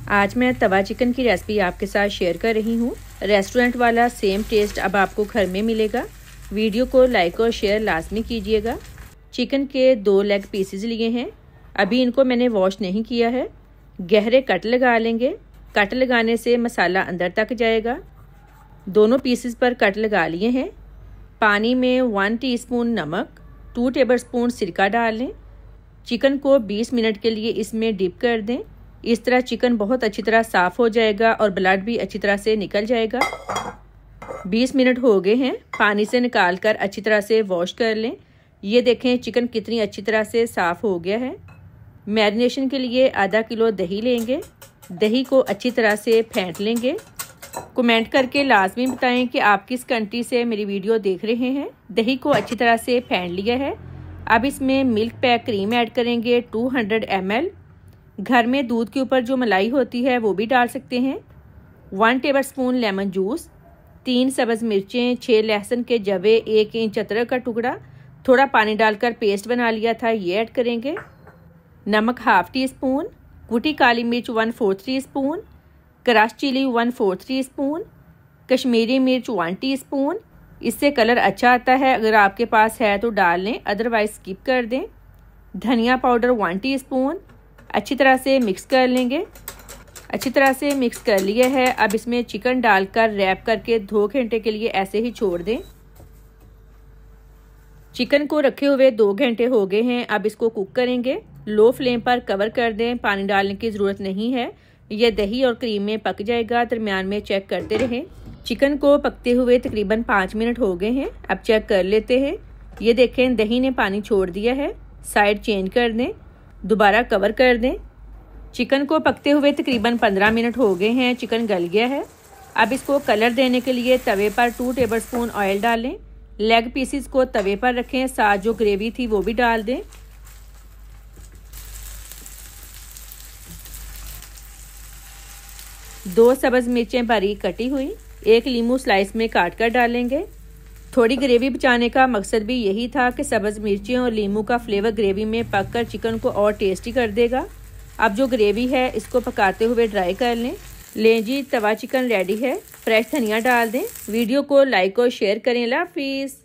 आज मैं तवा चिकन की रेसिपी आपके साथ शेयर कर रही हूँ। रेस्टोरेंट वाला सेम टेस्ट अब आपको घर में मिलेगा। वीडियो को लाइक और शेयर लाजमी कीजिएगा। चिकन के 2 लेग पीसेस लिए हैं। अभी इनको मैंने वॉश नहीं किया है। गहरे कट लगा लेंगे। कट लगाने से मसाला अंदर तक जाएगा। दोनों पीसेस पर कट लगा लिए हैं। पानी में 1 टीस्पून नमक, 2 टेबलस्पून सिरका डाल लें। चिकन को 20 मिनट के लिए इसमें डिप कर दें। इस तरह चिकन बहुत अच्छी तरह साफ़ हो जाएगा और ब्लड भी अच्छी तरह से निकल जाएगा। 20 मिनट हो गए हैं। पानी से निकाल कर अच्छी तरह से वॉश कर लें। ये देखें चिकन कितनी अच्छी तरह से साफ़ हो गया है। मैरिनेशन के लिए आधा किलो दही लेंगे। दही को अच्छी तरह से फेंट लेंगे। कमेंट करके लाजमी बताएं कि आप किस कंट्री से मेरी वीडियो देख रहे हैं। दही को अच्छी तरह से फेंट लिया है। अब इसमें मिल्क पैक क्रीम ऐड करेंगे 200 ml। घर में दूध के ऊपर जो मलाई होती है वो भी डाल सकते हैं। 1 टेबलस्पून लेमन जूस, 3 सब्ज़ मिर्चें, 6 लहसुन के जवे, 1 इंच अदरक का टुकड़ा, थोड़ा पानी डालकर पेस्ट बना लिया था, ये ऐड करेंगे। नमक 1/2 टीस्पून, कुटी काली मिर्च 1/4 teaspoon, crush chilli 1/4 teaspoon, Kashmiri मिर्च 1 टीस्पून। इससे कलर अच्छा आता है। अगर आपके पास है तो डाल लें, अदरवाइज स्किप कर दें। धनिया पाउडर 1 टीस्पून। अच्छी तरह से मिक्स कर लेंगे। अच्छी तरह से मिक्स कर लिया है। अब इसमें चिकन डालकर रैप करके 2 घंटे के लिए ऐसे ही छोड़ दें। चिकन को रखे हुए 2 घंटे हो गए हैं। अब इसको कुक करेंगे। लो फ्लेम पर कवर कर दें। पानी डालने की ज़रूरत नहीं है। यह दही और क्रीम में पक जाएगा। दरमियान में चेक करते रहें। चिकन को पकते हुए तकरीबन 5 मिनट हो गए हैं। अब चेक कर लेते हैं। ये देखें दही ने पानी छोड़ दिया है। साइड चेंज कर दें। दोबारा कवर कर दें। चिकन को पकते हुए तकरीबन 15 मिनट हो गए हैं। चिकन गल गया है। अब इसको कलर देने के लिए तवे पर 2 टेबलस्पून ऑयल डालें। लेग पीसेस को तवे पर रखें। साथ जो ग्रेवी थी वो भी डाल दें। दो सब्ज़ मिर्चें बारीक कटी हुई, 1 लीमू स्लाइस में काट कर डालेंगे। थोड़ी ग्रेवी बचाने का मकसद भी यही था कि सब्ज़ मिर्चें और लीमू का फ्लेवर ग्रेवी में पककर चिकन को और टेस्टी कर देगा। अब जो ग्रेवी है इसको पकाते हुए ड्राई कर लें जी, तवा चिकन रेडी है। फ्रेश धनिया डाल दें। वीडियो को लाइक और शेयर करें। अल्लाह हाफिज़।